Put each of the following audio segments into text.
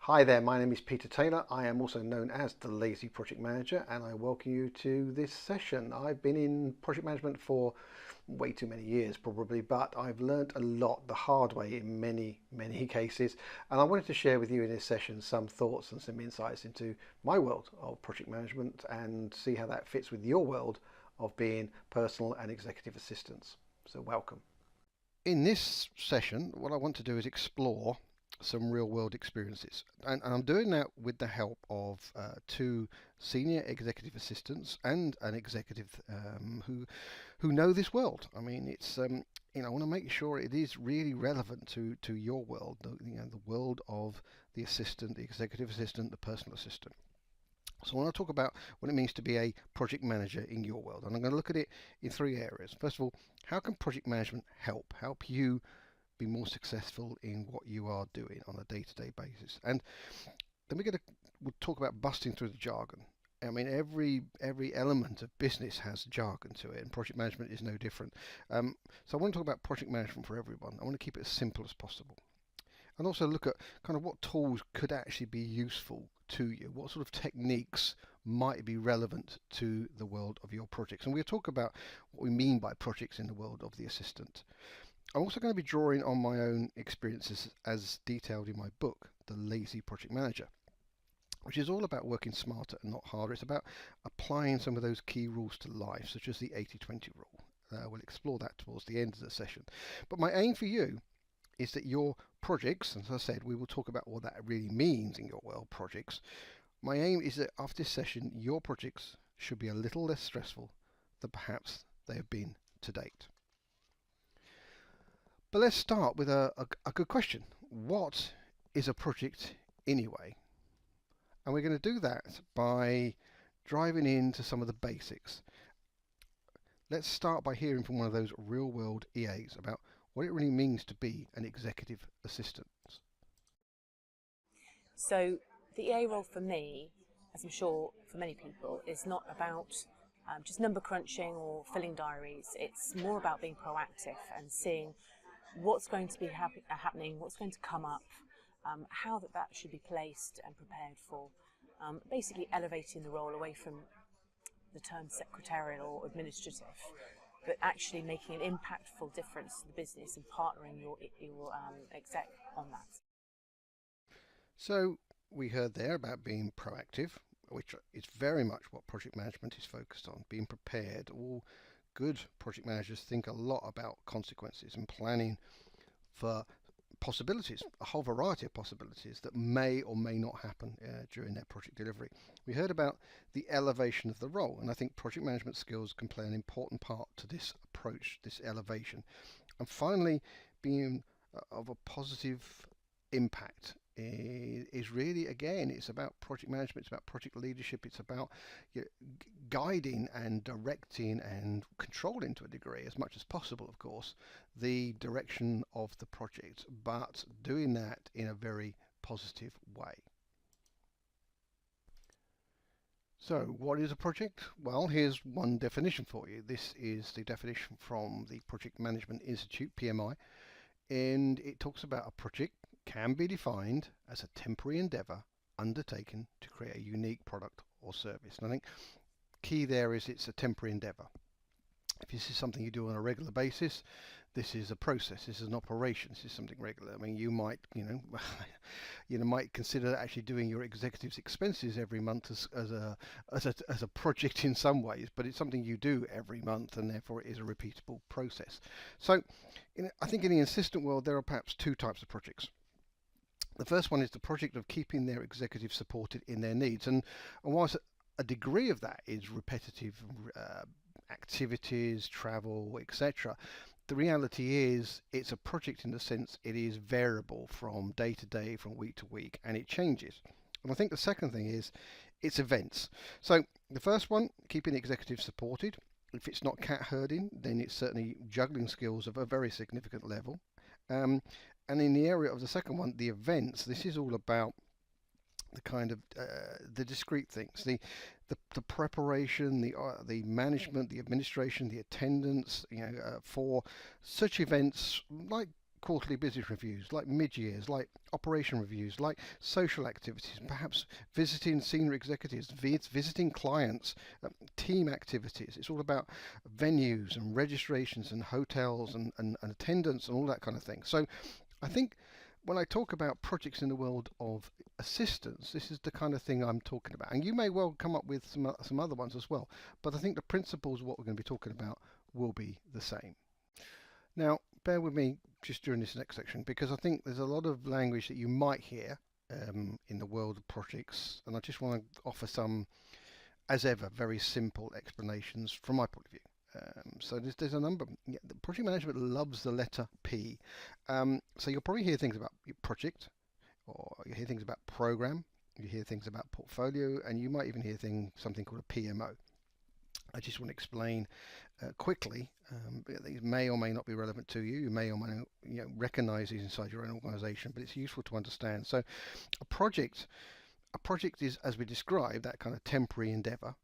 Hi there, my name is Peter Taylor. I am also known as the Lazy Project Manager, and I welcome you to this session. I've been in project management for way too many years probably, but I've learned a lot the hard way in many cases, and I wanted to share with you in this session some thoughts and some insights into my world of project management and see how that fits with your world of being personal and executive assistants. So welcome. In this session, what I want to do is explore some real world experiences. And I'm doing that with the help of two senior executive assistants and an executive who know this world. I mean, it's I want to make sure it is really relevant to your world, the world of the assistant, the executive assistant, the personal assistant. So I want to talk about what it means to be a project manager in your world, and I'm going to look at it in three areas. First of all, how can project management help you be more successful in what you are doing on a day-to-day basis? And then we'll talk about busting through the jargon. I mean, every element of business has jargon to it, and project management is no different. So I want to talk about project management for everyone. I want to keep it as simple as possible, and also look at kind of what tools could actually be useful to you. What sort of techniques might be relevant to the world of your projects, and we'll talk about what we mean by projects in the world of the assistant. I'm also going to be drawing on my own experiences as detailed in my book, The Lazy Project Manager, which is all about working smarter and not harder. It's about applying some of those key rules to life, such as the 80-20 rule. We'll explore that towards the end of the session. But my aim for you is that your projects, as I said, we will talk about what that really means in your world, projects. My aim is that after this session, your projects should be a little less stressful than perhaps they have been to date. But let's start with a good question. What is a project anyway? And we're going to do that by driving into some of the basics. Let's start by hearing from one of those real world EAs about what it really means to be an executive assistant. So the EA role for me, as I'm sure for many people, is not about just number crunching or filling diaries. It's more about being proactive and seeing what's going to be happening, what's going to come up, how that should be placed and prepared for. Basically elevating the role away from the term secretarial or administrative, but actually making an impactful difference to the business and partnering your exec on that. So we heard there about being proactive, which is very much what project management is focused on, being prepared. All good project managers think a lot about consequences and planning for possibilities, a whole variety of possibilities that may or may not happen during their project delivery. We heard about the elevation of the role, and I think project management skills can play an important part to this approach, this elevation. And finally, being of a positive impact is really, again, it's about project management, it's about project leadership, it's about guiding and directing and controlling to a degree, as much as possible, of course, the direction of the project, but doing that in a very positive way. So what is a project? Well, here's one definition for you. This is the definition from the Project Management Institute, PMI, and it talks about a project can be defined as a temporary endeavour undertaken to create a unique product or service. And I think key there is it's a temporary endeavour. If this is something you do on a regular basis, this is a process, this is an operation, this is something regular. I mean, you might, might consider actually doing your executive's expenses every month as a project in some ways, but it's something you do every month, and therefore it is a repeatable process. So, I think in the assistant world, there are perhaps two types of projects. The first one is the project of keeping their executive supported in their needs, and whilst a degree of that is repetitive activities, travel, etc., the reality is it's a project in the sense it is variable from day to day, from week to week, and it changes. And I think the second thing is it's events. So the first one, keeping the executive supported. If it's not cat herding, then it's certainly juggling skills of a very significant level. And in the area of the second one, the events, this is all about the kind of the discrete things, the preparation, the management, the administration, the attendance, for such events like quarterly business reviews, like mid-years, like operation reviews, like social activities, perhaps visiting senior executives, visiting clients, team activities. It's all about venues and registrations and hotels and attendance and all that kind of thing. So I think when I talk about projects in the world of assistance, this is the kind of thing I'm talking about. And you may well come up with some other ones as well. But I think the principles of what we're going to be talking about will be the same. Now, bear with me just during this next section, because I think there's a lot of language that you might hear in the world of projects, and I just want to offer some, as ever, very simple explanations from my point of view. So there's a number. Yeah, the project management loves the letter P. So you'll probably hear things about your project, or you hear things about program, you hear things about portfolio, and you might even hear something called a PMO. I just want to explain quickly. These may or may not be relevant to you. You may or may not, recognize these inside your own organization, but it's useful to understand. So a project is, as we described, that kind of temporary endeavor.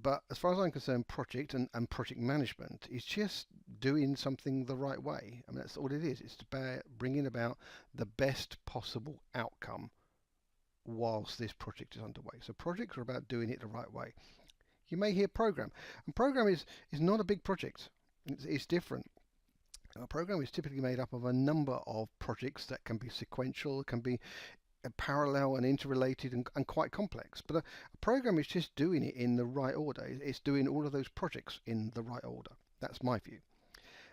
But as far as I'm concerned, project and project management is just doing something the right way. I mean, that's all it is. It's about bringing about the best possible outcome whilst this project is underway. So projects are about doing it the right way. You may hear program, and program is not a big project. It's different. A program is typically made up of a number of projects that can be sequential, can be parallel and interrelated and quite complex. But a program is just doing it in the right order. It's doing all of those projects in the right order. That's my view.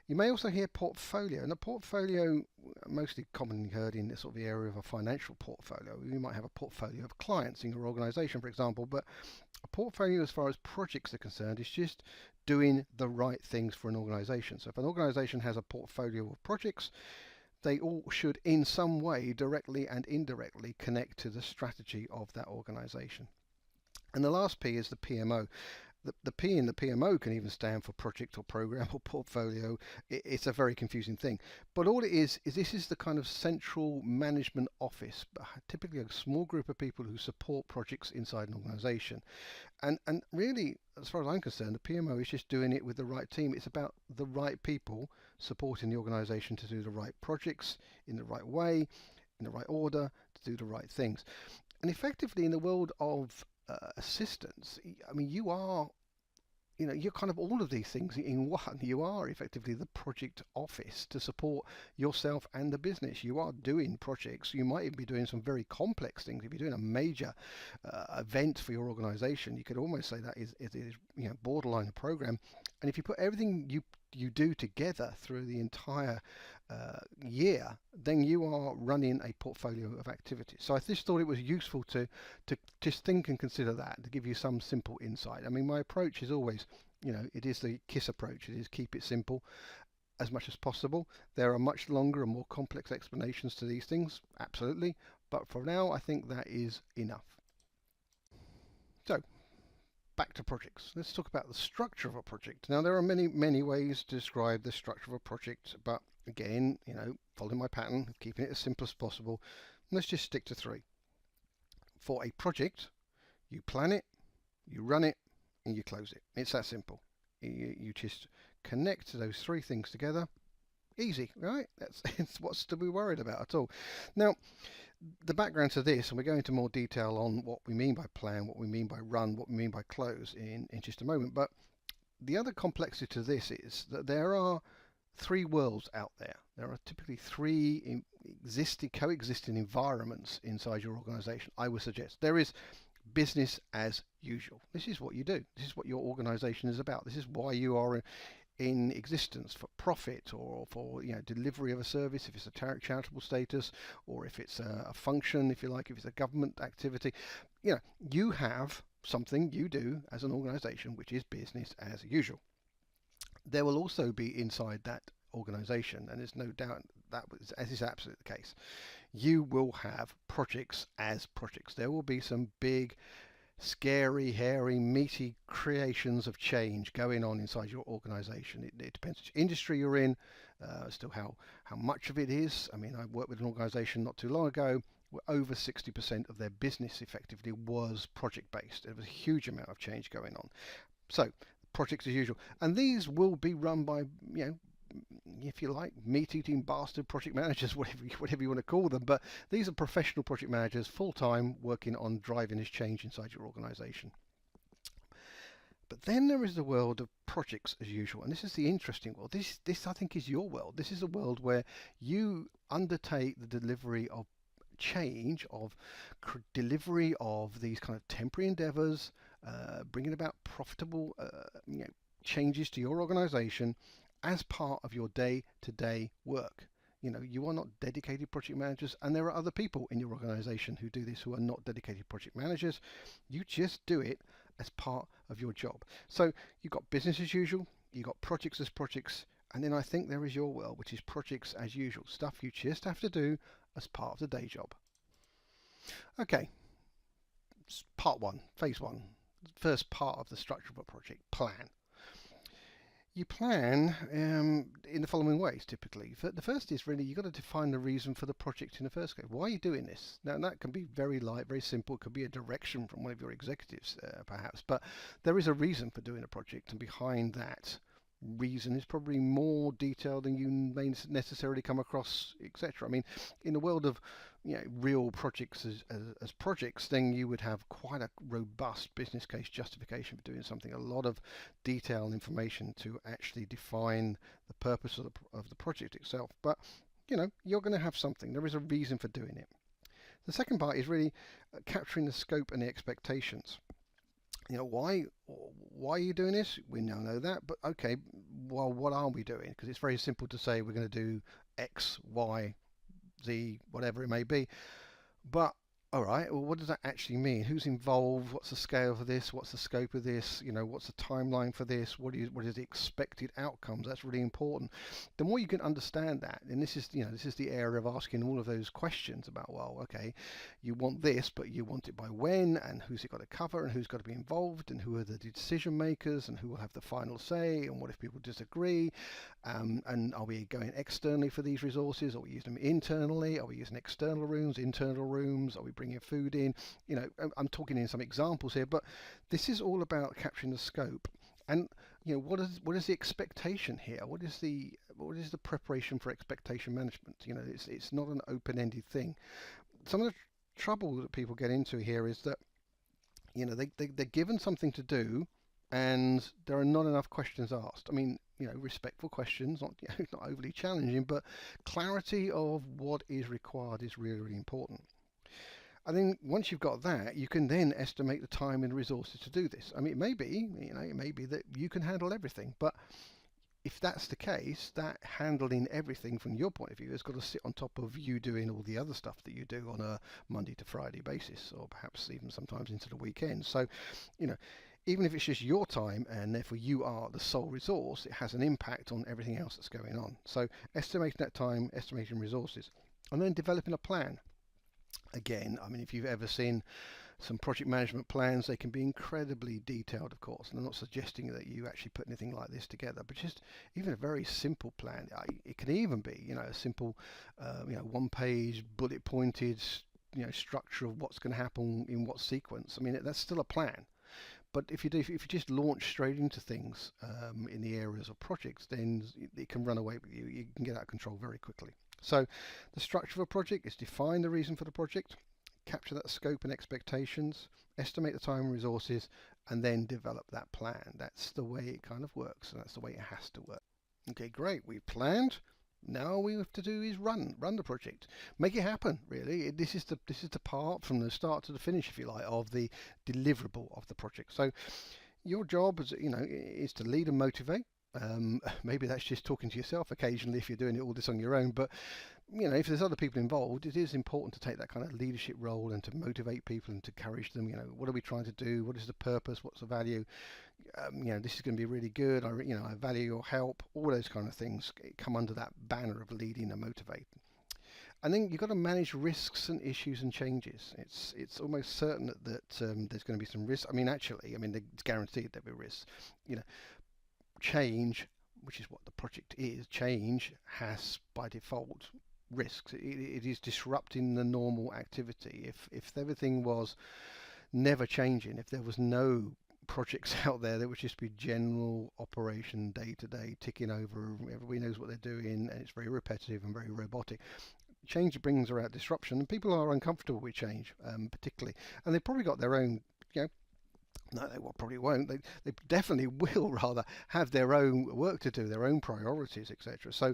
You may also hear portfolio, and a portfolio, mostly commonly heard in the sort of the area of a financial portfolio. You might have a portfolio of clients in your organization, for example, but a portfolio as far as projects are concerned is just doing the right things for an organization. So if an organization has a portfolio of projects, they all should in some way, directly and indirectly, connect to the strategy of that organization. And the last P is the PMO. The P in the PMO can even stand for project or program or portfolio. It's a very confusing thing. But all it is this is the kind of central management office, typically a small group of people who support projects inside an organization. And really, as far as I'm concerned, the PMO is just doing it with the right team. It's about the right people supporting the organization to do the right projects in the right way, in the right order, to do the right things. And effectively, in the world of assistance, I mean, you're kind of all of these things in one. You are effectively the project office to support yourself and the business. You are doing projects. You might even be doing some very complex things. If you're doing a major event for your organization, you could almost say that is borderline a program. And if you put everything you do together through the entire year, then you are running a portfolio of activities. So I just thought it was useful to just think and consider that, to give you some simple insight. I mean, my approach is always, it is the KISS approach. It is keep it simple as much as possible. There are much longer and more complex explanations to these things, absolutely. But for now, I think that is enough. So, back to projects. Let's talk about the structure of a project. Now, there are many ways to describe the structure of a project, but again, following my pattern, keeping it as simple as possible, let's just stick to 3. For a project, you plan it, you run it, and you close it. It's that simple. You just connect those 3 things together. Easy, right? It's what's to be worried about at all. Now, the background to this, and we'll go into more detail on what we mean by plan, what we mean by run, what we mean by close in just a moment. But the other complexity to this is that there are 3 worlds out there. There are typically 3 coexisting environments inside your organization. I would suggest there is business as usual. This is what you do. This is what your organization is about. This is why you are in existence, for profit or for delivery of a service, if it's a charitable status, or if it's a function, if you like, if it's a government activity. You have something you do as an organization which is business as usual. There will also be inside that organization, and there's no doubt that as is absolutely the case, you will have projects as projects. There will be some big, scary, hairy, meaty creations of change going on inside your organization. It depends which industry you're in, as to how much of it is. I mean, I worked with an organization not too long ago where over 60% of their business effectively was project based. There was a huge amount of change going on. So projects as usual, and these will be run by if you like, meat-eating bastard project managers, whatever you want to call them. But these are professional project managers, full-time, working on driving this change inside your organization. But then there is the world of projects as usual, and this is the interesting world. This I think is your world. This is a world where you undertake the delivery of change, of delivery of these kind of temporary endeavors, bringing about profitable changes to your organization as part of your day-to-day work. You are not dedicated project managers, and there are other people in your organization who do this who are not dedicated project managers. You just do it as part of your job. So you've got business as usual, you've got projects as projects, and then I think there is your world, which is projects as usual, stuff you just have to do as part of the day job. Okay, part one, phase one, first part of the structure of a project, plan. You plan in the following ways, typically. The first is really you've got to define the reason for the project in the first place. Why are you doing this? Now, that can be very light, very simple. It could be a direction from one of your executives, perhaps. But there is a reason for doing a project, and behind that reason is probably more detailed than you may necessarily come across, etc. I mean, in the world of real projects as projects, then you would have quite a robust business case justification for doing something, a lot of detail and information to actually define the purpose of the project itself. But you're going to have something. There is a reason for doing it. The second part is really capturing the scope and the expectations. Why are you doing this? We now know that, but okay, well, what are we doing? Because it's very simple to say we're going to do X, Y, Z, whatever it may be. But all right, well, what does that actually mean? Who's involved? What's the scale for this? What's the scope of this? What's the timeline for this? What is the expected outcomes? That's really important. The more you can understand that, and this is the area of asking all of those questions about, well, okay, you want this, but you want it by when, and who's it got to cover, and who's got to be involved, and who are the decision makers, and who will have the final say, and what if people disagree, and are we going externally for these resources? Are we using them internally? Are we using external rooms, internal rooms? Are we bringing food in? I'm talking in some examples here, but this is all about capturing the scope. And what is the expectation here? What is the preparation for expectation management? It's not an open-ended thing. Some of the trouble that people get into here is that they're given something to do, and there are not enough questions asked. I mean, respectful questions, not overly challenging, but clarity of what is required is really, really important. And then once you've got that, you can then estimate the time and resources to do this. I mean, it may be that you can handle everything, but if that's the case, that handling everything from your point of view has got to sit on top of you doing all the other stuff that you do on a Monday to Friday basis, or perhaps even sometimes into the weekend. So, even if it's just your time and therefore you are the sole resource, it has an impact on everything else that's going on. So estimating that time, estimating resources, and then developing a plan. Again, I mean, if you've ever seen some project management plans, they can be incredibly detailed, of course, and I'm not suggesting that you actually put anything like this together, but just even a very simple plan. It can even be, a simple, one-page bullet pointed, structure of what's going to happen in what sequence. I mean, that's still a plan. But if you just launch straight into things in the areas of projects, then it can run away with you. You can get out of control very quickly. So the structure of a project is define the reason for the project, capture that scope and expectations, estimate the time and resources, and then develop that plan. That's the way it kind of works, and that's the way it has to work. Okay, great. We've planned. Now all we have to do is run the project, make it happen. Really, this is the part from the start to the finish, if you like, of the deliverable of the project. So your job is to lead and motivate. Maybe that's just talking to yourself occasionally if you're doing all this on your own, but if there's other people involved, it is important to take that kind of leadership role and to motivate people and to encourage them. What are we trying to do? What is the purpose? What's the value? This is going to be really good. I value your help. All those kind of things come under that banner of leading and motivating. And then you've got to manage risks and issues and changes. It's almost certain that there's going to be some risks. It's guaranteed there'll be risks. Change, which is what the project is, change has by default risks. It is disrupting the normal activity. If everything was never changing, if there was no projects out there that would just be general operation day to day, ticking over. Everybody knows what they're doing, and it's very repetitive and very robotic. Change brings about disruption, and people are uncomfortable with change, particularly, and they've probably got their own, no, they probably won't. They definitely will rather have their own work to do, their own priorities, etc. So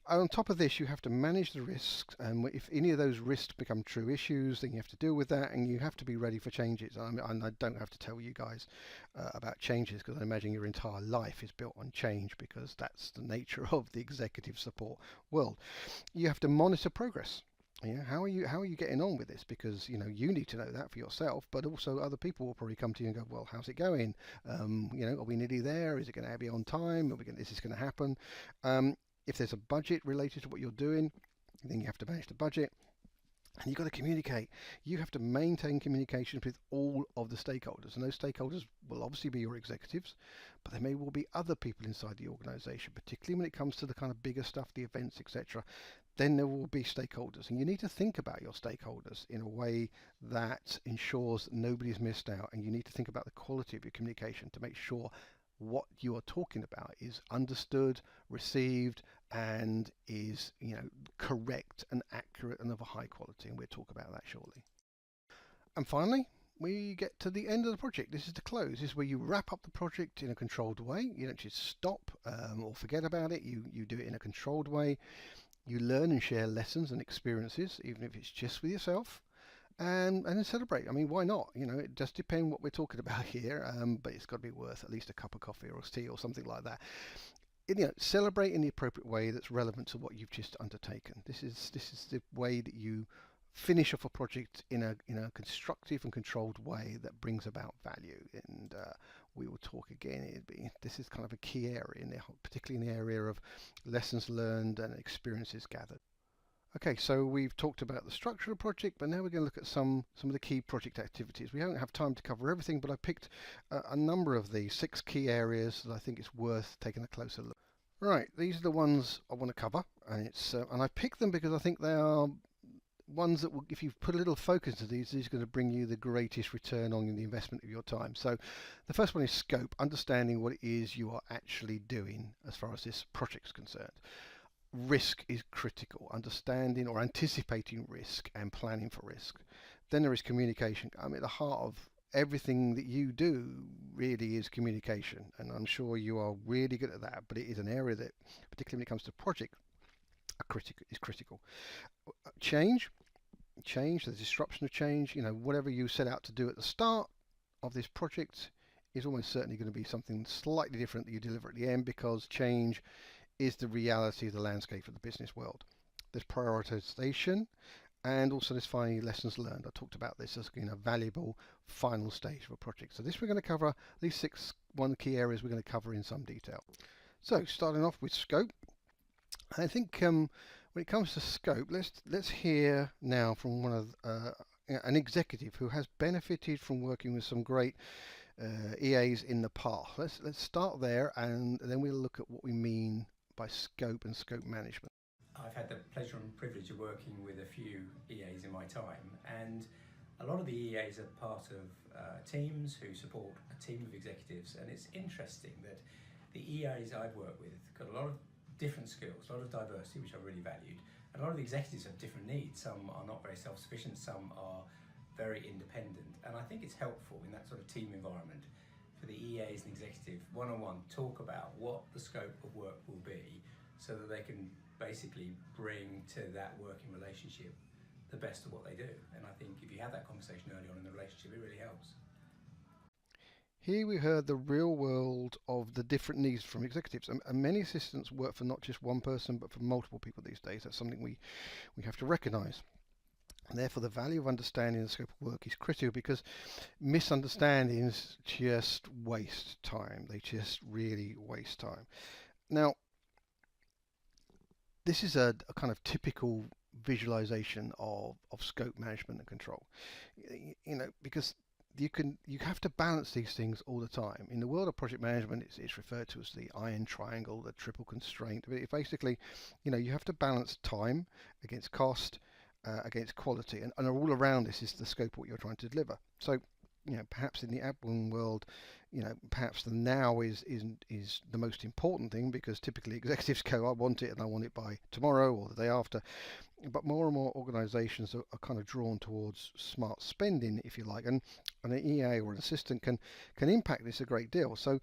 on top of this, you have to manage the risks, and if any of those risks become true issues, then you have to deal with that, and you have to be ready for changes. I don't have to tell you guys about changes, because I imagine your entire life is built on change, because that's the nature of the executive support world. You have to monitor progress. Yeah, how are you getting on with this? Because you need to know that for yourself, but also other people will probably come to you and go, well, how's it going? Are we nearly there? Is it going to be on time? Is this going to happen? If there's a budget related to what you're doing, then you have to manage the budget. And you've got to communicate. You have to maintain communications with all of the stakeholders. And those stakeholders will obviously be your executives, but there may well be other people inside the organization, particularly when it comes to the kind of bigger stuff, the events, etc. Then there will be stakeholders. And you need to think about your stakeholders in a way that ensures that nobody's missed out. And you need to think about the quality of your communication to make sure what you are talking about is understood, received, and is correct and accurate and of a high quality, and we'll talk about that shortly. And finally, we get to the end of the project. This is the close. This is where you wrap up the project in a controlled way. You don't just stop or forget about it. You do it in a controlled way. You learn and share lessons and experiences, even if it's just with yourself. And then celebrate. I mean, why not? It does depend what we're talking about here, but it's got to be worth at least a cup of coffee or tea or something like that. Celebrate in the appropriate way that's relevant to what you've just undertaken. This is the way that you finish off a project in a constructive and controlled way that brings about value. And we will talk again. This is kind of a key area, particularly in the area of lessons learned and experiences gathered. Okay, so we've talked about the structure of the project, but now we're going to look at some of the key project activities. We don't have time to cover everything, but I picked a number of the 6 key areas that I think it's worth taking a closer look. Right, these are the ones I want to cover, and I picked them because I think they are ones that if you put a little focus to these are going to bring you the greatest return on the investment of your time. So the first one is scope, understanding what it is you are actually doing as far as this project is concerned. Risk is critical, understanding or anticipating risk and planning for risk. Then there is communication. I mean, the heart of everything that you do really is communication, and I'm sure you are really good at that, but it is an area that, particularly when it comes to project, is critical. Change, the disruption of change, whatever you set out to do at the start of this project is almost certainly going to be something slightly different that you deliver at the end, because change is the reality of the landscape of the business world. There's prioritization, and also there's finally lessons learned. I talked about this as a valuable final stage of a project. So this we're going to cover, these 6 key areas we're going to cover in some detail. So starting off with scope, I think when it comes to scope, let's hear now from one of an executive who has benefited from working with some great EAs in the past. Let's start there, and then we'll look at what we mean by scope and scope management. I've had the pleasure and privilege of working with a few EAs in my time, and a lot of the EAs are part of teams who support a team of executives, and it's interesting that the EAs I've worked with got a lot of different skills, a lot of diversity, which I really valued, and a lot of the executives have different needs. Some are not very self-sufficient, some are very independent, and I think it's helpful in that sort of team environment for the EAs and executive one-on-one talk about what the scope of work will be, so that they can basically bring to that working relationship the best of what they do. And I think if you have that conversation early on in the relationship, it really helps. Here we heard the real world of the different needs from executives, and many assistants work for not just one person but for multiple people these days. That's something we have to recognise. And therefore the value of understanding the scope of work is critical, because misunderstandings just waste time. They just really waste time. Now, this is a kind of typical visualization of scope management and control, because you have to balance these things all the time. In the world of project management, it's referred to as the iron triangle, the triple constraint. It basically, you have to balance time against cost, against quality, and all around this is the scope of what you're trying to deliver. So perhaps in the admin world, perhaps the now is the most important thing, because typically executives go, I want it and I want it by tomorrow or the day after. But more and more organizations are kind of drawn towards smart spending, if you like, and an EA or an assistant can impact this a great deal. So,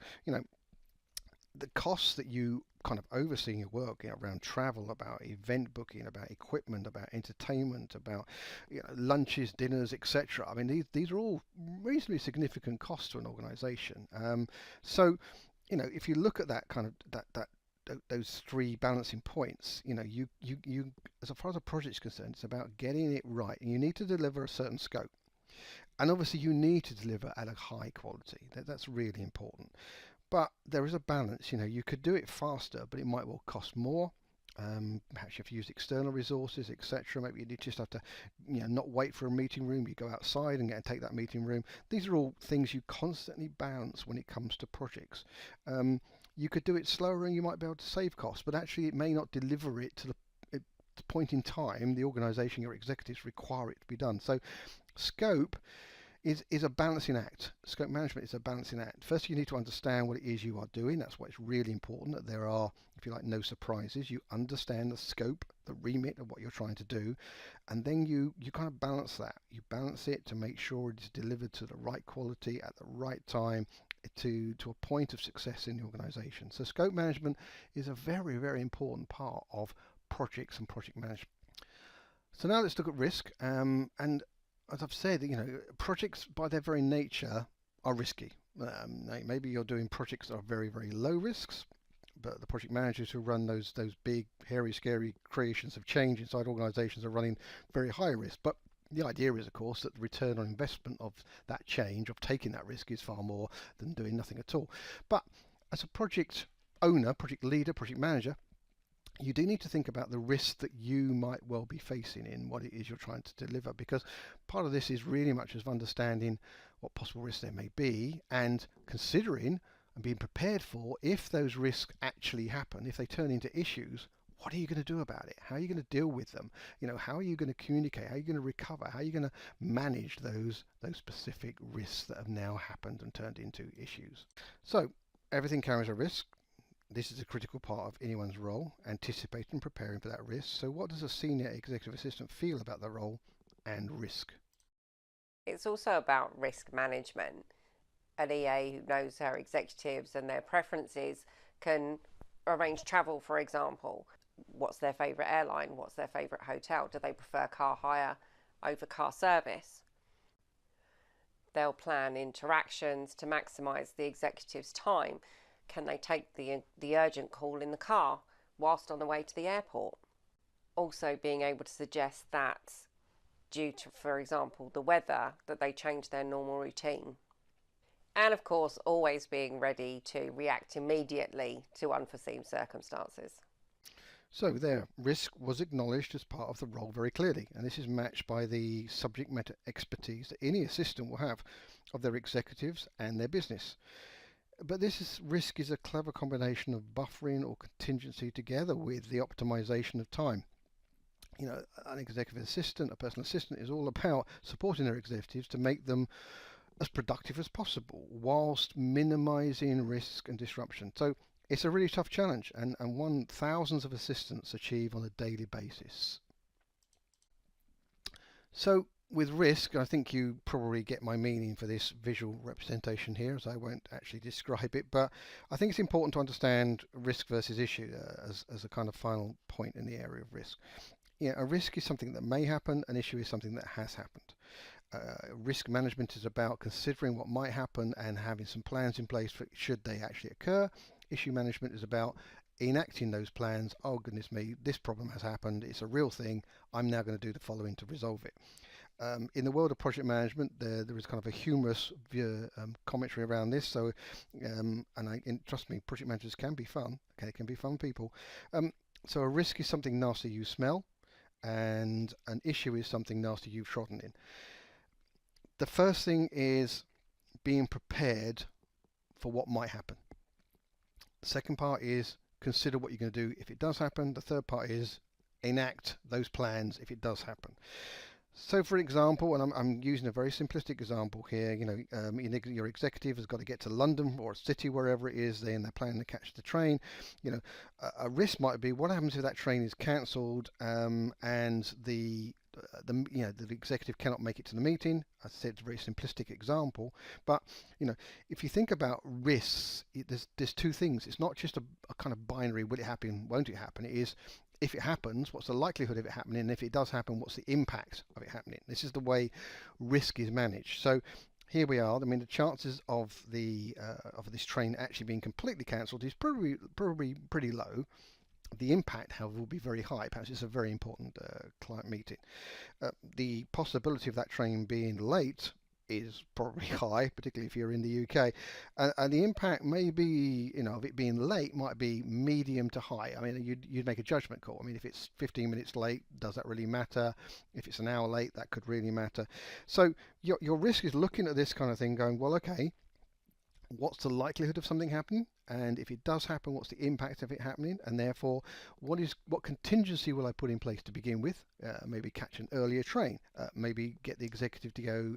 the costs that you kind of overseeing your work, around travel, about event booking, about equipment, about entertainment, about lunches, dinners, etc. I mean, these are all reasonably significant costs to an organization. So, if you look at that kind of those three balancing points, you as far as a project is concerned, it's about getting it right, and you need to deliver a certain scope, and obviously you need to deliver at a high quality. That's really important. But there is a balance. You could do it faster, but it might well cost more. Perhaps you have to use external resources, etc. Maybe you just have to, not wait for a meeting room. You go outside and take that meeting room. These are all things you constantly balance when it comes to projects. You could do it slower and you might be able to save costs, but actually it may not deliver it to the point in time the organisation, your executives require it to be done. So scope is a balancing act. Scope management is a balancing act. First, you need to understand what it is you are doing. That's why it's really important that there are, if you like, no surprises. You understand the scope, the remit of what you're trying to do, and then you kind of balance that. You balance it to make sure it is delivered to the right quality at the right time, to a point of success in the organization. So scope management is a very, very important part of projects and project management. So now let's look at risk. And as I've said, projects by their very nature are risky. Maybe you're doing projects that are very, very low risks, but the project managers who run those big, hairy, scary creations of change inside organizations are running very high risk. But the idea is, of course, that the return on investment of that change, of taking that risk, is far more than doing nothing at all. But as a project owner, project leader, project manager, you do need to think about the risks that you might well be facing in what it is you're trying to deliver, because part of this is really much of understanding what possible risks there may be and considering and being prepared for, if those risks actually happen, if they turn into issues, what are you going to do about it? How are you going to deal with them? How are you going to communicate? How are you going to recover? How are you going to manage those specific risks that have now happened and turned into issues? So everything carries a risk. This is a critical part of anyone's role, anticipating and preparing for that risk. So what does a senior executive assistant feel about the role and risk? It's also about risk management. An EA who knows her executives and their preferences can arrange travel, for example. What's their favourite airline? What's their favourite hotel? Do they prefer car hire over car service? They'll plan interactions to maximise the executive's time. Can they take the urgent call in the car whilst on the way to the airport? Also being able to suggest that due to, for example, the weather, that they change their normal routine. And of course, always being ready to react immediately to unforeseen circumstances. So their risk was acknowledged as part of the role very clearly, and this is matched by the subject matter expertise that any assistant will have of their executives and their business. But risk is a clever combination of buffering or contingency together with the optimization of time. An executive assistant, a personal assistant, is all about supporting their executives to make them as productive as possible whilst minimizing risk and disruption. So it's a really tough challenge, and one thousands of assistants achieve on a daily basis. So with risk, I think you probably get my meaning for this visual representation here, as I won't actually describe it, but I think it's important to understand risk versus issue as a kind of final point in the area of risk. A risk is something that may happen, an issue is something that has happened. Risk management is about considering what might happen and having some plans in place for should they actually occur. Issue management is about enacting those plans. Oh goodness me, this problem has happened, it's a real thing, I'm now going to do the following to resolve it. In the world of project management, there is kind of a humorous commentary around this. So, trust me, project managers can be fun. Okay, can be fun people. So a risk is something nasty you smell, and an issue is something nasty you've trodden in. The first thing is being prepared for what might happen. The second part is consider what you're going to do if it does happen. The third part is enact those plans if it does happen. So, for example, and I'm using a very simplistic example here, your executive has got to get to London or a city, wherever it is, then they're planning to catch the train. A risk might be what happens if that train is cancelled, and the executive cannot make it to the meeting. I said it's a very simplistic example, but if you think about risks, there's two things. It's not just a kind of binary, will it happen, won't it happen? It is, if it happens, what's the likelihood of it happening? And if it does happen, what's the impact of it happening? This is the way risk is managed. So here we are. I mean, the chances of this train actually being completely cancelled is probably pretty low. The impact, however, will be very high. Perhaps it's a very important client meeting. The possibility of that train being late is probably high, particularly if you're in the UK, and the impact may be, of it being late might be medium to high. I mean, you'd make a judgment call. I mean, if it's 15 minutes late, does that really matter? If it's an hour late, that could really matter. So your risk is looking at this kind of thing, going, well, okay, what's the likelihood of something happening, and if it does happen, what's the impact of it happening, and therefore what contingency will I put in place to begin with? Maybe catch an earlier train, maybe get the executive to go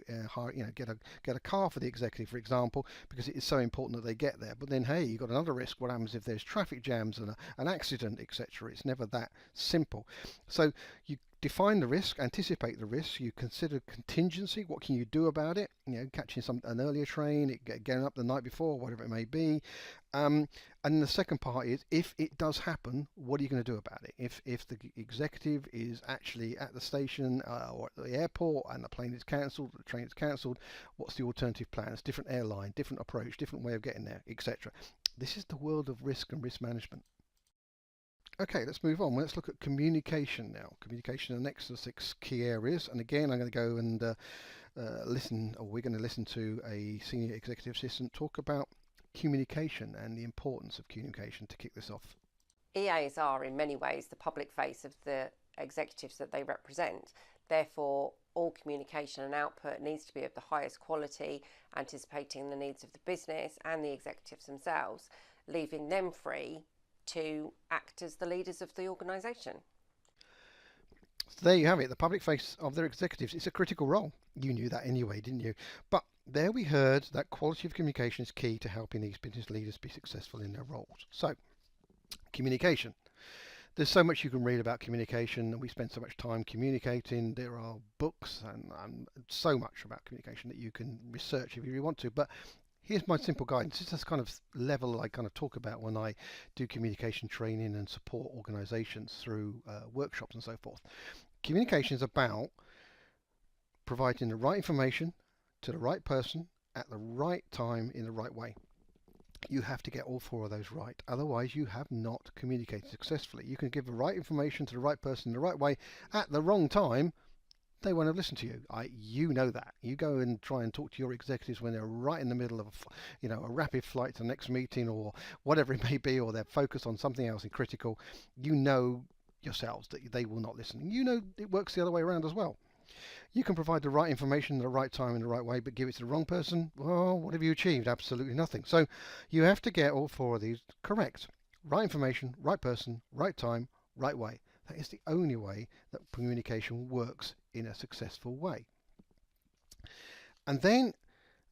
get a car for the executive, for example, because it is so important that they get there. But then, hey, you've got another risk. What happens if there's traffic jams and an accident, etc.? It's never that simple. So you define the risk, anticipate the risk, you consider contingency, what can you do about it, catching an earlier train, getting up the night before, whatever it may be. And the second part is, if it does happen, what are you going to do about it? If the executive is actually at the station or at the airport and the plane is cancelled, the train is cancelled, what's the alternative plans? Different airline, different approach, different way of getting there, etc. This is the world of risk and risk management. Okay, let's move on. Let's look at communication now. Communication are the next of the 6 key areas. And again, I'm going to go and we're going to listen to a senior executive assistant talk about communication and the importance of communication to kick this off. EAs are in many ways the public face of the executives that they represent. Therefore, all communication and output needs to be of the highest quality, anticipating the needs of the business and the executives themselves, leaving them free to act as the leaders of the organisation. So there you have it, the public face of their executives. It's a critical role. You knew that anyway, didn't you? But there we heard that quality of communication is key to helping these business leaders be successful in their roles. So, communication. There's so much you can read about communication, and we spend so much time communicating. There are books and so much about communication that you can research if you really want to. But here's my simple guidance. This is the kind of level I kind of talk about when I do communication training and support organizations through workshops and so forth. Communication is about providing the right information to the right person at the right time in the right way. You have to get all 4 of those right. Otherwise, you have not communicated successfully. You can give the right information to the right person in the right way at the wrong time. They won't have listened to you. You know that. You go and try and talk to your executives when they're right in the middle of a rapid flight to the next meeting or whatever it may be, or they're focused on something else and critical. You know yourselves that they will not listen. You know it works the other way around as well. You can provide the right information at the right time in the right way, but give it to the wrong person. Well, what have you achieved? Absolutely nothing. So you have to get all 4 of these correct. Right information, right person, right time, right way. That is the only way that communication works in a successful way. And then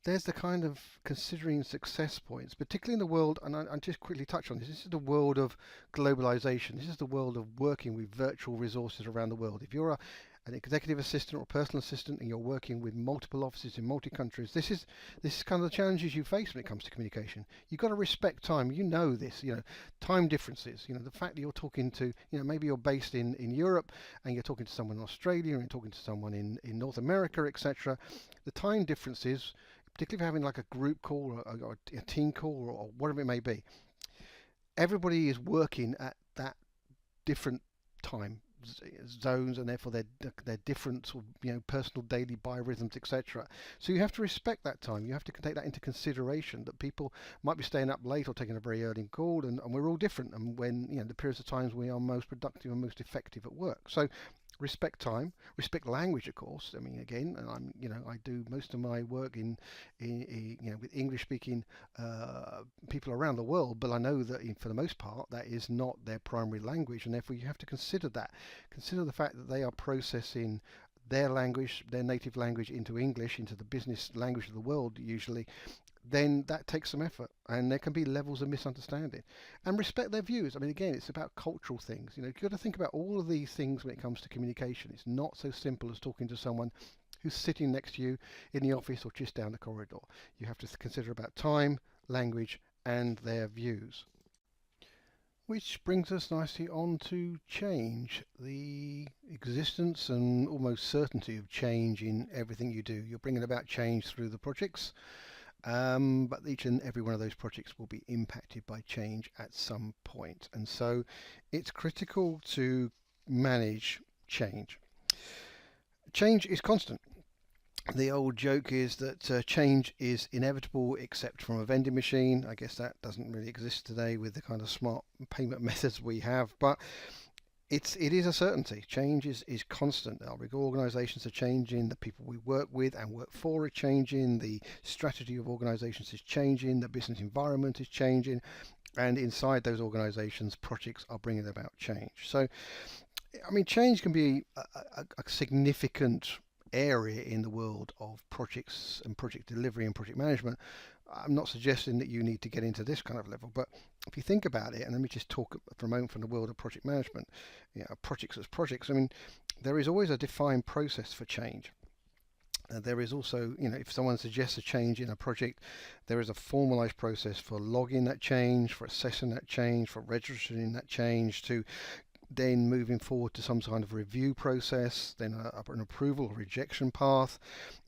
there's the kind of considering success points, particularly in the world, and I just quickly touch on this. This is the world of globalization. This is the world of working with virtual resources around the world. If you're an executive assistant or a personal assistant and you're working with multiple offices in multi countries, this is kind of the challenges you face when it comes to communication. You've got to respect time. You know this, time differences, the fact that you're talking to, maybe you're based in Europe and you're talking to someone in Australia and you're talking to someone in North America, etc. The time differences, particularly if you're having like a group call or a team call or whatever it may be, everybody is working at that different time zones, and therefore they're different sort of, personal daily biorhythms, etc. So you have to respect that time. You have to take that into consideration, that people might be staying up late or taking a very early call, and we're all different, and when the periods of times we are most productive and most effective at work. So respect time, respect language, of course. I mean, again, and I do most of my work in with English-speaking people around the world, but I know that for the most part that is not their primary language, and therefore you have to consider that. Consider the fact that they are processing their language, their native language, into English, into the business language of the world usually, then that takes some effort, and there can be levels of misunderstanding. And respect their views. I mean, again, it's about cultural things. You've got to think about all of these things when it comes to communication. It's not so simple as talking to someone who's sitting next to you in the office or just down the corridor. You have to consider about time, language, and their views. Which brings us nicely on to change, the existence and almost certainty of change in everything you do. You're bringing about change through the projects, but each and every one of those projects will be impacted by change at some point. And so it's critical to manage change. Change is constant. The old joke is that change is inevitable except from a vending machine. I guess that doesn't really exist today with the kind of smart payment methods we have, but it is a certainty. Change is constant. Our organisations are changing, the people we work with and work for are changing, the strategy of organisations is changing, the business environment is changing, and inside those organisations, projects are bringing about change. So, I mean, change can be a significant area in the world of projects and project delivery and project management. I'm not suggesting that you need to get into this kind of level, but if you think about it, and let me just talk for a moment from the world of project management, projects as projects, I mean, there is always a defined process for change. There is also, if someone suggests a change in a project, there is a formalized process for logging that change, for assessing that change, for registering that change, to then moving forward to some kind of review process, then an approval or rejection path.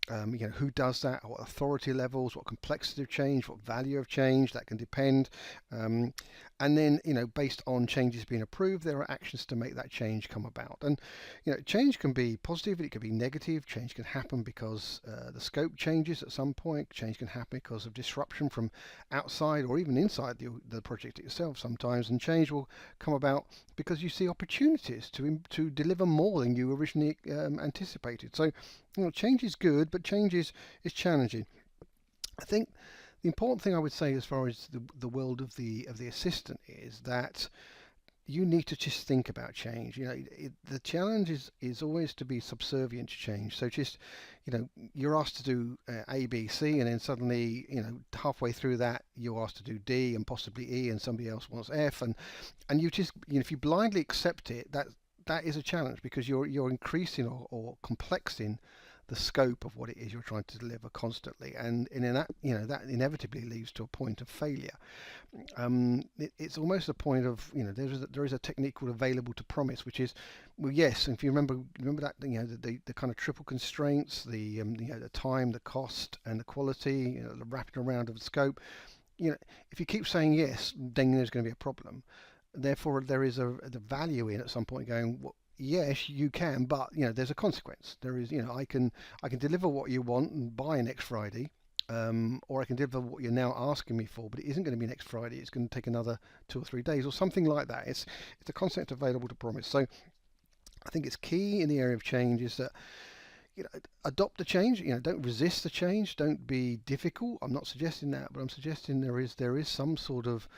Who does that, what authority levels, what complexity of change, what value of change, that can depend. And then, based on changes being approved, there are actions to make that change come about. And, change can be positive, it can be negative. Change can happen because the scope changes at some point. Change can happen because of disruption from outside or even inside the project itself sometimes. And change will come about because you see opportunities to deliver more than you originally anticipated. So, change is good, but change is challenging. I think the important thing I would say as far as the world of the assistant is that you need to just think about change. The challenge is always to be subservient to change. So just, you're asked to do A, B, C, and then suddenly, halfway through that, you're asked to do D and possibly E, and somebody else wants F, and you just, if you blindly accept it, that is a challenge, because you're increasing or complexing the scope of what it is you're trying to deliver constantly, and in that that inevitably leads to a point of failure. It's almost a point of there is a technique called available to promise, which is, well, yes, and if you remember that, the kind of triple constraints, the time, the cost, and the quality, the wrapping around of the scope. If you keep saying yes, then there's going to be a problem. Therefore, there is the value in at some point going, well, yes, you can, but there's a consequence. There is, I can deliver what you want by next Friday, or I can deliver what you're now asking me for, but it isn't going to be next Friday. It's going to take another 2 or 3 days, or something like that. It's a concept available to promise. So I think it's key in the area of change is that adopt the change. Don't resist the change. Don't be difficult. I'm not suggesting that, but I'm suggesting there is some sort of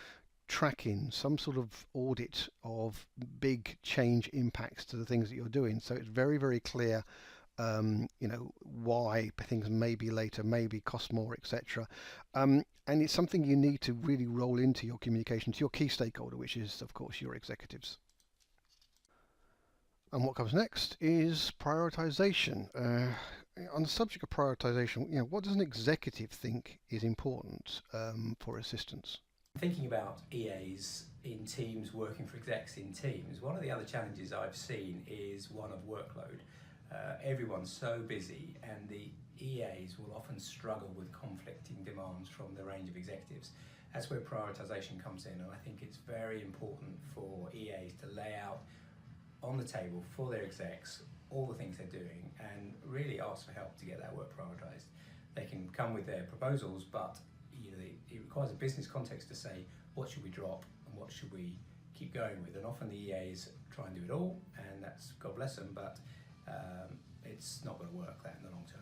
tracking, some sort of audit of big change impacts to the things that you're doing, so it's very, very clear why things may be later, maybe cost more, etc. And it's something you need to really roll into your communication to your key stakeholder, which is of course your executives. And what comes next is prioritization. On the subject of prioritization, what does an executive think is important for assistants? Thinking about EAs in teams, working for execs in teams, one of the other challenges I've seen is one of workload. Everyone's so busy, and the EAs will often struggle with conflicting demands from the range of executives. That's where prioritization comes in, and I think it's very important for EAs to lay out on the table for their execs all the things they're doing and really ask for help to get that work prioritized. They can come with their proposals, but it requires a business context to say, what should we drop and what should we keep going with? And often the EAs try and do it all, and that's, God bless them, but it's not going to work that in the long term.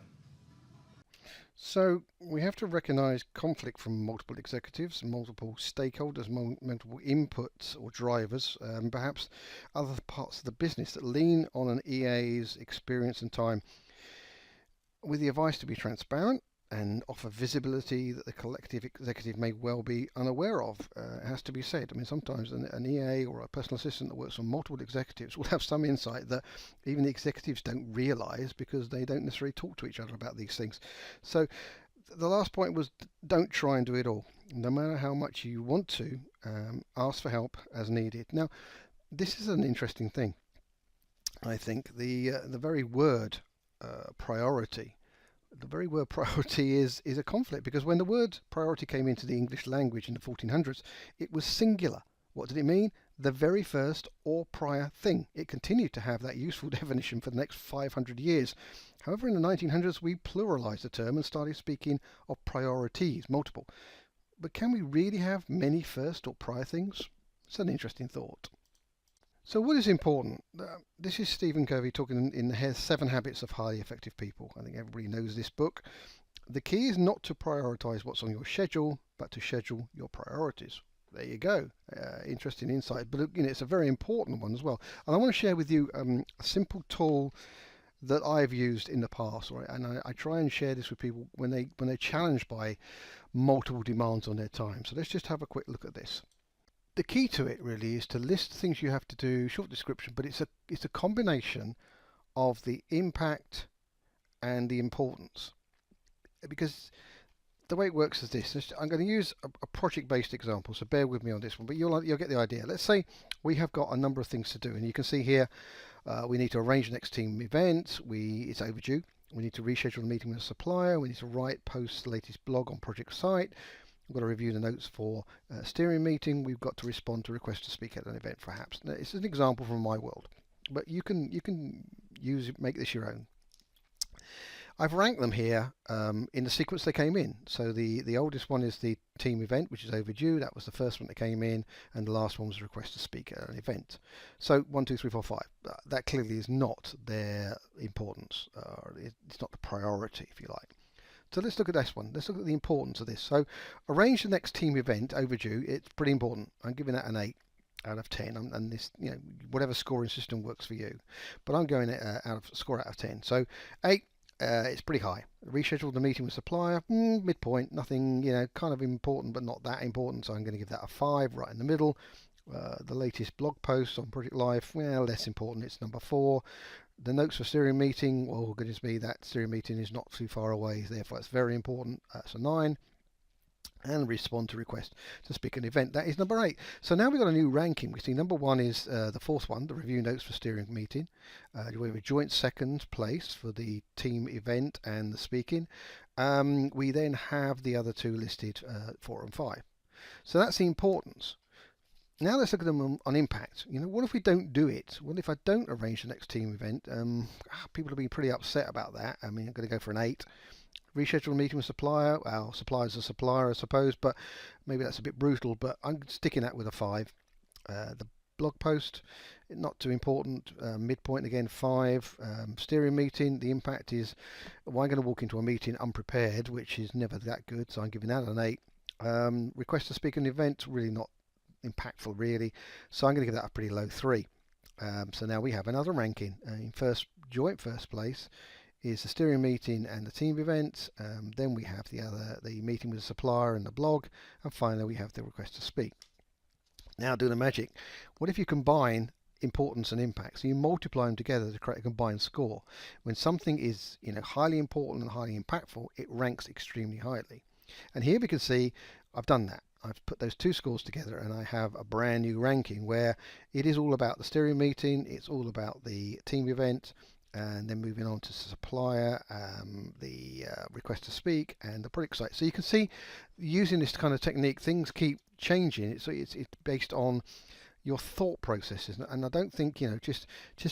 So we have to recognise conflict from multiple executives, multiple stakeholders, multiple inputs or drivers, perhaps other parts of the business that lean on an EA's experience and time, with the advice to be transparent and offer visibility that the collective executive may well be unaware of. It has to be said. I mean, sometimes an EA or a personal assistant that works for multiple executives will have some insight that even the executives don't realise, because they don't necessarily talk to each other about these things. So the last point was, don't try and do it all. No matter how much you want to, ask for help as needed. Now, this is an interesting thing. I think the very word priority, the very word priority is a conflict, because when the word priority came into the English language in the 1400s, it was singular. What did it mean? The very first or prior thing. It continued to have that useful definition for the next 500 years. However, in the 1900s, we pluralized the term and started speaking of priorities, multiple. But can we really have many first or prior things? It's an interesting thought. So what is important? This is Stephen Covey talking in the 7 Habits of Highly Effective People. I think everybody knows this book. The key is not to prioritize what's on your schedule, but to schedule your priorities. There you go. Interesting insight, but it's a very important one as well. And I want to share with you a simple tool that I've used in the past, right? And I try and share this with people when they're challenged by multiple demands on their time. So let's just have a quick look at this. The key to it really is to list things you have to do, short description, but it's a combination of the impact and the importance. Because the way it works is this. I'm going to use a project-based example, so bear with me on this one, but you'll get the idea. Let's say we have got a number of things to do, and you can see here we need to arrange the next team event. It's overdue. We need to reschedule a meeting with a supplier. We need to post the latest blog on project site. We've got to review the notes for a steering meeting. We've got to respond to requests to speak at an event, perhaps. Now, it's an example from my world, but you can make this your own. I've ranked them here in the sequence they came in. So the oldest one is the team event, which is overdue. That was the first one that came in, and the last one was a request to speak at an event. So 1, 2, 3, 4, 5. That clearly is not their importance. It's not the priority, if you like. So let's look at this one. Let's look at the importance of this. So arrange the next team event, overdue. It's pretty important. I'm giving that an 8 out of 10, and this, whatever scoring system works for you. But I'm going score out of 10. So 8. It's pretty high. Reschedule the meeting with supplier, midpoint, nothing, kind of important, but not that important. So I'm going to give that a 5, right in the middle. The latest blog post on Project Life, well, less important. It's number 4. The notes for steering meeting, well, goodness me, that steering meeting is not too far away, therefore it's very important. That's a 9. And respond to request to speak at an event. That is number 8. So now we've got a new ranking. We see number 1 is the 4th one, the review notes for steering meeting. We have a joint second place for the team event and the speaking. We then have the other 2 listed, 4 and 5. So that's the importance. Now let's look at them on impact. What if we don't do it? Well, if I don't arrange the next team event, people have been pretty upset about that. I mean, I'm going to go for an 8. Reschedule a meeting with supplier. Well, supplier's a supplier, I suppose, but maybe that's a bit brutal, but I'm sticking that with a 5. The blog post, not too important. Midpoint again, 5. Steering meeting, the impact is, well, I'm going to walk into a meeting unprepared, which is never that good, so I'm giving that an 8. Request to speak at an event, really not impactful, really, so I'm going to give that a pretty low 3. So now we have another ranking. In joint first place is the steering meeting and the team event. Then we have the meeting with the supplier and the blog, and finally we have the request to speak. Now do the magic. What if you combine importance and impact? So you multiply them together to create a combined score. When something is highly important and highly impactful, it ranks extremely highly. And here we can see I've done that. I've put those 2 scores together and I have a brand new ranking where it is all about the steering meeting, it's all about the team event, and then moving on to supplier, the request to speak, and the project site. So you can see, using this kind of technique, things keep changing. So it's based on your thought processes, and I don't think just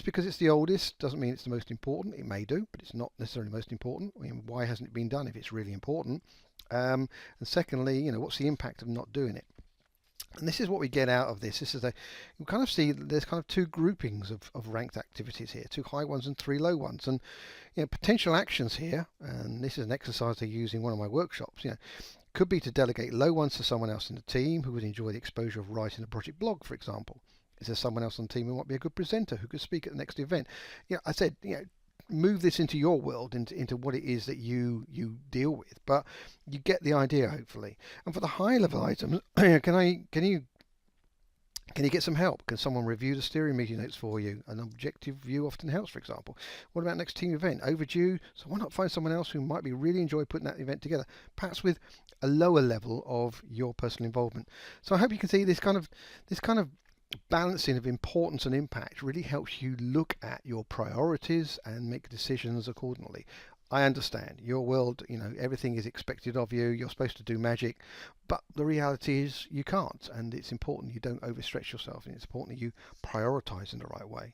because it's the oldest doesn't mean it's the most important. It may do, but it's not necessarily most important. I mean, why hasn't it been done if it's really important? And secondly, what's the impact of not doing it? And this is what we get out of this. This is you kind of see there's kind of two groupings of ranked activities here, two high ones and three low ones. And potential actions here, and this is an exercise I use in one of my workshops, could be to delegate low ones to someone else in the team who would enjoy the exposure of writing a project blog, for example. Is there someone else on the team who might be a good presenter who could speak at the next event? I said, move this into your world, into what it is that you deal with, but you get the idea, hopefully. And for the high level items, can you get some help? Can someone review the steering meeting notes for you? An objective view often helps, for example. What about next team event? Overdue? So why not find someone else who might be really enjoy putting that event together, perhaps with a lower level of your personal involvement. So I hope you can see this kind of balancing of importance and impact really helps you look at your priorities and make decisions accordingly. I understand your world, everything is expected of you. You're supposed to do magic, but the reality is you can't, and it's important you don't overstretch yourself, and it's important that you prioritize in the right way.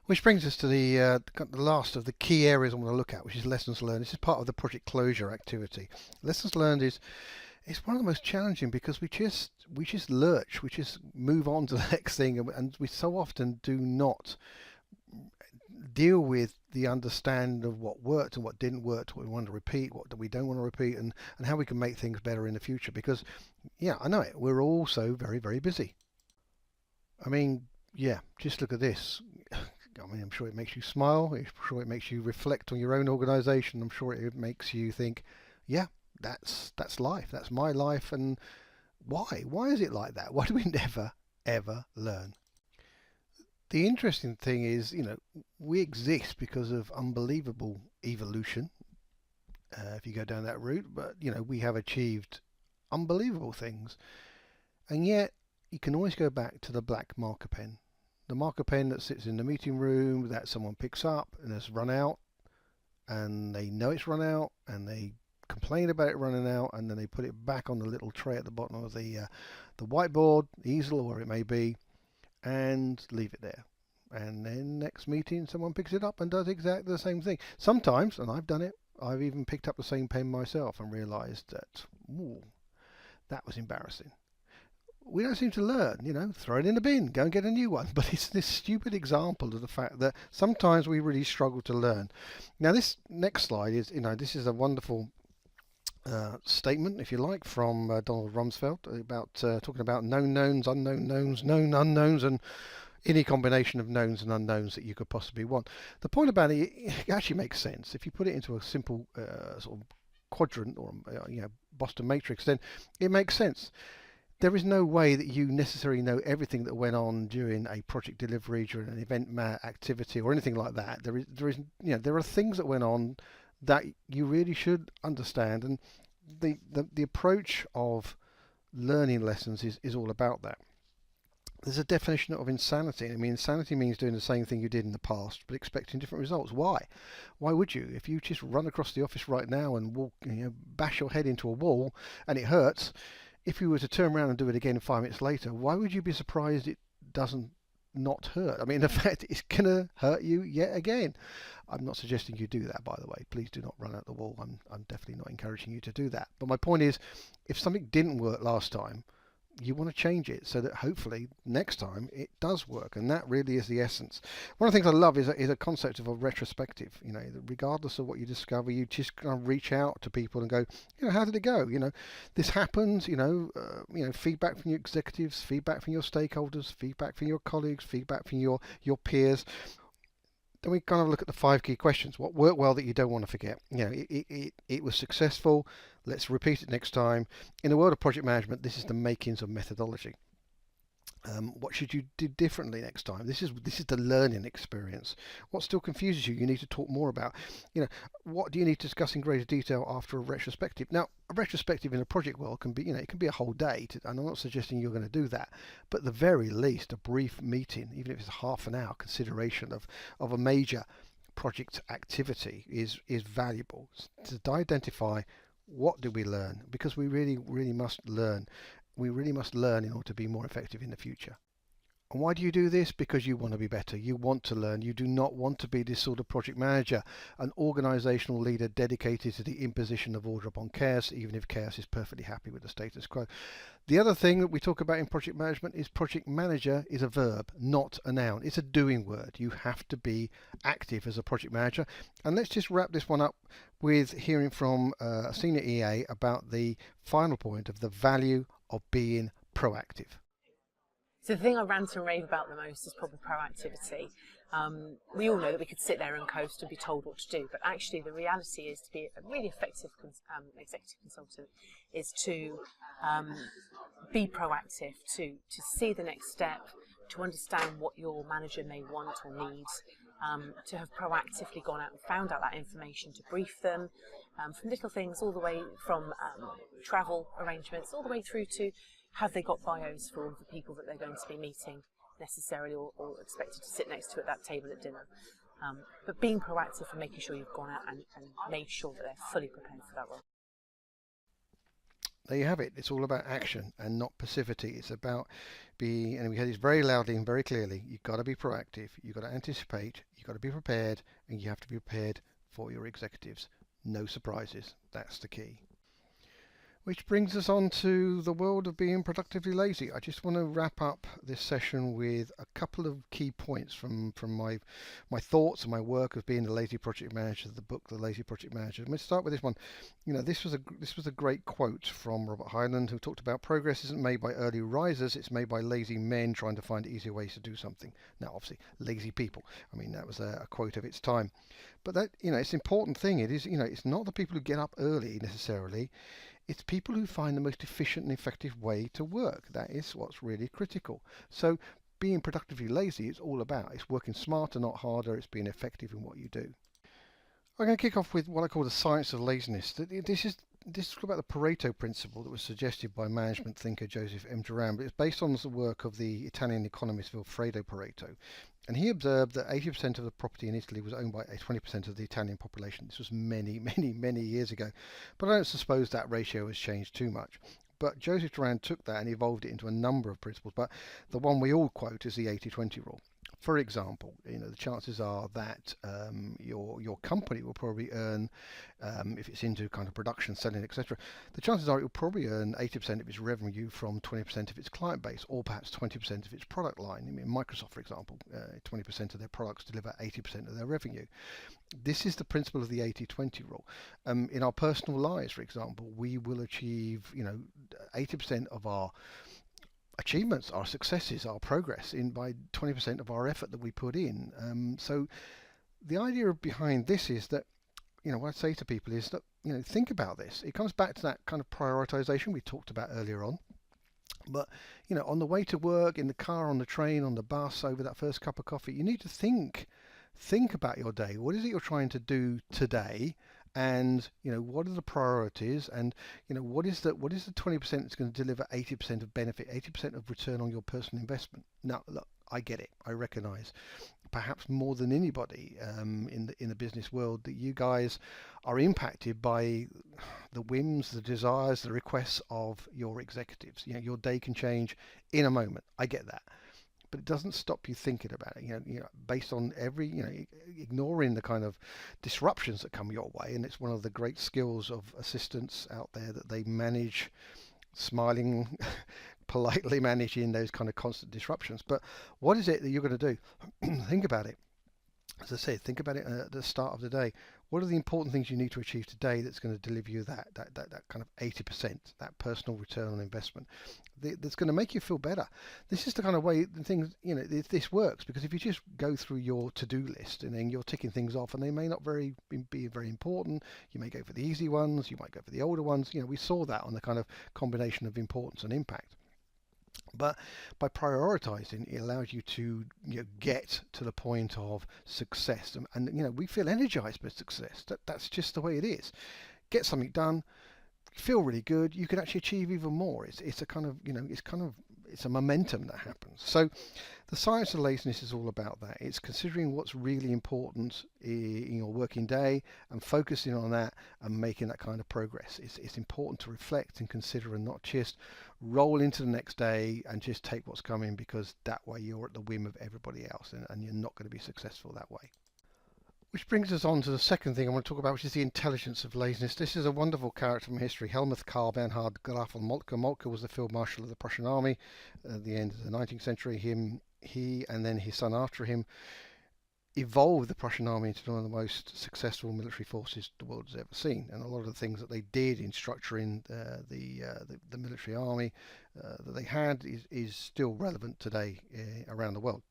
Which brings us to the last of the key areas I want to look at, which is lessons learned. This is part of the project closure activity. Lessons learned is one of the most challenging because we just lurch, we just move on to the next thing, and we so often do not deal with the understanding of what worked and what didn't work, what we want to repeat, what we don't want to repeat, and how we can make things better in the future. Because, I know it, we're all so very, very busy. I mean, just look at this. I'm sure it makes you smile. I'm sure it makes you reflect on your own organisation. I'm sure it makes you think, that's life. That's my life. And why? Why is it like that? Why do we never, ever learn? The interesting thing is, we exist because of unbelievable evolution, if you go down that route, but, we have achieved unbelievable things. And yet, you can always go back to the black marker pen. The marker pen that sits in the meeting room that someone picks up and has run out, and they know it's run out, and they complain about it running out, and then they put it back on the little tray at the bottom of the whiteboard, easel, or where it may be, and leave it there. And then next meeting someone picks it up and does exactly the same thing. Sometimes, and I've done it, I've even picked up the same pen myself and realised that, that was embarrassing. We don't seem to learn, throw it in the bin, go and get a new one. But it's this stupid example of the fact that sometimes we really struggle to learn. Now this next slide is, this is a wonderful statement, if you like, from Donald Rumsfeld about talking about known knowns, unknown knowns, known unknowns, and any combination of knowns and unknowns that you could possibly want. The point about it actually makes sense. If you put it into a simple sort of quadrant or Boston matrix, then it makes sense. There is no way that you necessarily know everything that went on during a project delivery, during an event activity, or anything like that. There are things that went on that you really should understand, and the approach of learning lessons is all about that. There's a definition of insanity. I mean, insanity means doing the same thing you did in the past, but expecting different results. Why? Why would you? If you just run across the office right now and walk, bash your head into a wall and it hurts, if you were to turn around and do it again 5 minutes later, why would you be surprised it doesn't not hurt? I mean, in fact, it's going to hurt you yet again. I'm not suggesting you do that, by the way. Please do not run out the wall. I'm definitely not encouraging you to do that. But my point is, if something didn't work last time, you want to change it so that hopefully next time it does work, and that really is the essence. One of the things I love is a concept of a retrospective. Regardless of what you discover, you just kind of reach out to people and go, how did it go? This happens. Feedback from your executives, feedback from your stakeholders, feedback from your colleagues, feedback from your peers. Then we kind of look at the 5 key questions. What worked well that you don't want to forget? It was successful. Let's repeat it next time. In the world of project management, this is the makings of methodology. What should you do differently next time? This is the learning experience. What still confuses you? You need to talk more about. What do you need to discuss in greater detail after a retrospective? Now, a retrospective in a project world can be, it can be a whole day. And I'm not suggesting you're going to do that, but at the very least, a brief meeting, even if it's a half an hour consideration of a major project activity, is valuable to identify what do we learn, because we really must learn. We really must learn in order to be more effective in the future. And why do you do this? Because you want to be better. You want to learn. You do not want to be this sort of project manager, an organizational leader dedicated to the imposition of order upon chaos, even if chaos is perfectly happy with the status quo. The other thing that we talk about in project management is project manager is a verb, not a noun. It's a doing word. You have to be active as a project manager. And let's just wrap this one up with hearing from a senior EA about the final point of the value of being proactive. So the thing I rant and rave about the most is probably proactivity. We all know that we could sit there and coast and be told what to do, but actually the reality is to be a really effective executive consultant is to be proactive, to see the next step, to understand what your manager may want or need, to have proactively gone out and found out that information, to brief them, from little things all the way from travel arrangements all the way through to have they got bios for all of the people that they're going to be meeting necessarily or expected to sit next to at that table at dinner. But being proactive and making sure you've gone out and made sure that they're fully prepared for that role. There you have it. It's all about action and not passivity. It's about being, and we heard this very loudly and very clearly, you've got to be proactive, you've got to anticipate, you've got to be prepared, and you have to be prepared for your executives. No surprises. That's the key. Which brings us on to the world of being productively lazy. I just want to wrap up this session with a couple of key points from my thoughts and my work of being the lazy project manager, the book The Lazy Project Manager. Let's start with this one. This was a great quote from Robert Hyland, who talked about progress isn't made by early risers, it's made by lazy men trying to find easier ways to do something. Now, obviously, lazy people. I mean, that was a quote of its time. But that, it's an important thing. It is, it's not the people who get up early necessarily. It's people who find the most efficient and effective way to work. That is what's really critical. So being productively lazy is all about. It's working smarter, not harder. It's being effective in what you do. I'm going to kick off with what I call the science of laziness. This is about the Pareto Principle that was suggested by management thinker Joseph M. Duran, but it's based on the work of the Italian economist Vilfredo Pareto. And he observed that 80% of the property in Italy was owned by 20% of the Italian population. This was many, many, many years ago. But I don't suppose that ratio has changed too much. But Joseph Duran took that and evolved it into a number of principles. But the one we all quote is the 80-20 rule. For example, the chances are that your company will probably earn, if it's into kind of production, selling, etc., the chances are it will probably earn 80% of its revenue from 20% of its client base, or perhaps 20% of its product line. I mean, Microsoft, for example, 20% of their products deliver 80% of their revenue. This is the principle of the 80-20 rule. In our personal lives, for example, we will achieve, 80% of our achievements, our successes, our progress by 20% of our effort that we put in. So the idea behind this is that, what I say to people is that, think about this. It comes back to that kind of prioritization we talked about earlier on. But, on the way to work, in the car, on the train, on the bus, over that first cup of coffee, you need to think about your day. What is it you're trying to do today? And what are the priorities, and what is the 20% that's going to deliver 80% of benefit, 80% of return on your personal investment? Now, look, I get it. I recognize, perhaps more than anybody in the business world, that you guys are impacted by the whims, the desires, the requests of your executives. Your day can change in a moment. I get that. But it doesn't stop you thinking about it, based on ignoring the kind of disruptions that come your way. And it's one of the great skills of assistants out there, that they manage, smiling, politely managing those kind of constant disruptions. But what is it that you're going to do? Think about it. As I said, think about it at the start of the day. What are the important things you need to achieve today that's going to deliver you that kind of 80%, that personal return on investment, that's going to make you feel better? This is the kind of way things, this works, because if you just go through your to-do list and then you're ticking things off, and they may not be very important, you may go for the easy ones, you might go for the older ones. We saw that on the kind of combination of importance and impact. But by prioritizing, it allows you to get to the point of success, and we feel energized by success. That's just the way it is. Get something done, feel really good. You can actually achieve even more. It's a kind of it's a momentum that happens. So the science of laziness is all about that. It's considering what's really important in your working day and focusing on that and making that kind of progress. It's important to reflect and consider and not just roll into the next day and just take what's coming, because that way you're at the whim of everybody else, and you're not going to be successful that way. Which brings us on to the second thing I want to talk about, which is the intelligence of laziness. This is a wonderful character from history, Helmuth Karl Bernhard Graf von Moltke. Moltke was the Field Marshal of the Prussian army at the end of the 19th century. He and then his son after him evolved the Prussian army into one of the most successful military forces the world has ever seen. And a lot of the things that they did in structuring the military army that they had is still relevant today around the world.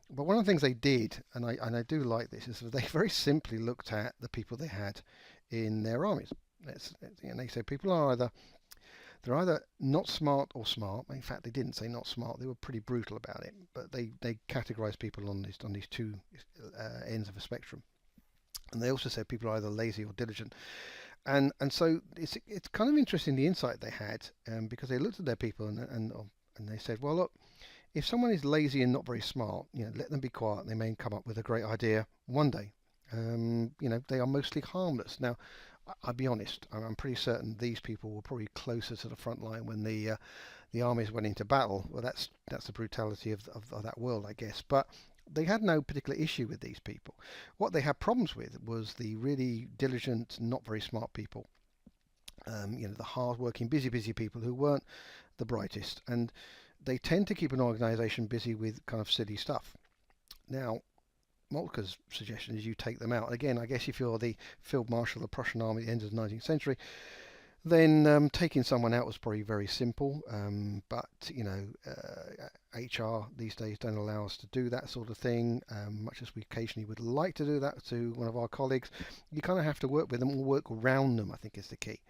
But one of the things they did, and I do like this, is that they very simply looked at the people they had in their armies. And they said people are they're either not smart or smart. In fact, they didn't say not smart. They were pretty brutal about it. But they categorized people on these two ends of a spectrum. And they also said people are either lazy or diligent. And so it's kind of interesting the insight they had, because they looked at their people and they said, well, look, if someone is lazy and not very smart, let them be quiet. They may come up with a great idea one day. They are mostly harmless. Now, I'll be honest, I'm pretty certain these people were probably closer to the front line when the armies went into battle. Well, that's the brutality of that world, I guess. But they had no particular issue with these people. What they had problems with was the really diligent, not very smart people. The hard-working, busy people who weren't the brightest. And they tend to keep an organisation busy with kind of silly stuff. Now, Moltke's suggestion is you take them out. Again, I guess if you're the Field Marshal of the Prussian army at the end of the 19th century, then taking someone out was probably very simple. But HR these days don't allow us to do that sort of thing. Much as we occasionally would like to do that to one of our colleagues, you kind of have to work with them or work around them, I think is the key.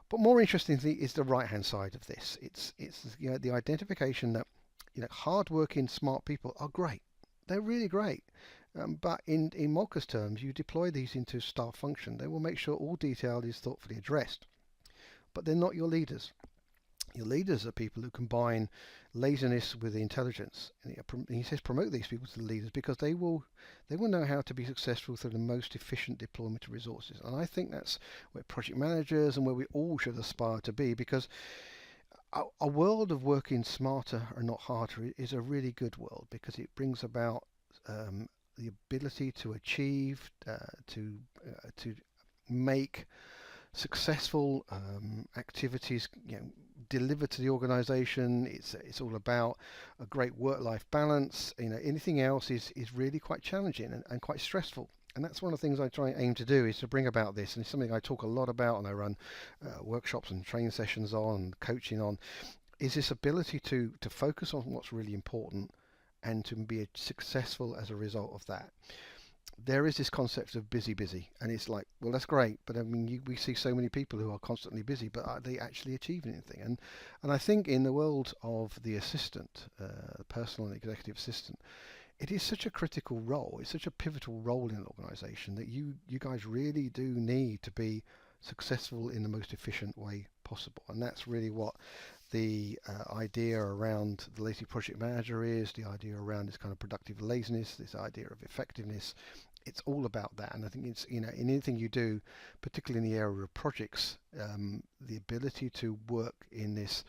But more interestingly is the right-hand side of this. It's the identification that hard-working, smart people are great. They're really great. But in Moltke's terms, you deploy these into staff function. They will make sure all detail is thoughtfully addressed. But they're not your leaders. Your leaders are people who combine laziness with intelligence. And he says promote these people to the leaders because they will know how to be successful through the most efficient deployment of resources. And I think that's where project managers and where we all should aspire to be, because a world of working smarter and not harder is a really good world, because it brings about the ability to achieve, to make successful activities delivered to the organization. It's all about a great work-life balance. Anything else is really quite challenging and quite stressful. And that's one of the things I try and aim to do, is to bring about this. And it's something I talk a lot about, and I run workshops and training sessions on, coaching on, is this ability to focus on what's really important and to be successful as a result of that. There is this concept of busy, and it's like, well, that's great, but I mean, we see so many people who are constantly busy, but are they actually achieving anything? And I think in the world of the assistant, the personal and executive assistant, it is such a critical role. It's such a pivotal role in an organisation that you guys really do need to be successful in the most efficient way possible. And that's really what the idea around the lazy project manager is, the idea around this kind of productive laziness, this idea of effectiveness. It's all about that. And I think it's, in anything you do, particularly in the area of projects, the ability to work in this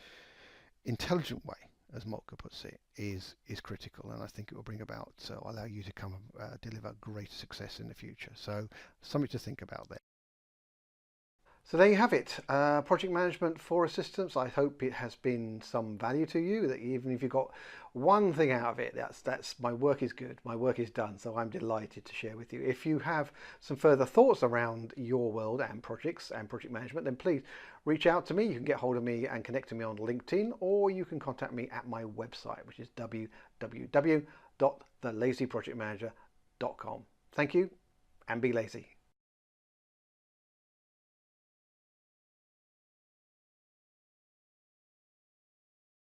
intelligent way, as Moltke puts it, is critical. And I think it will bring about, allow you to come deliver greater success in the future. So something to think about there. So there you have it, project management for assistants. I hope it has been some value to you, that even if you got one thing out of it, that's my work is good, my work is done. So I'm delighted to share with you. If you have some further thoughts around your world and projects and project management, then please reach out to me. You can get hold of me and connect to me on LinkedIn, or you can contact me at my website, which is www.thelazyprojectmanager.com. Thank you, and be lazy.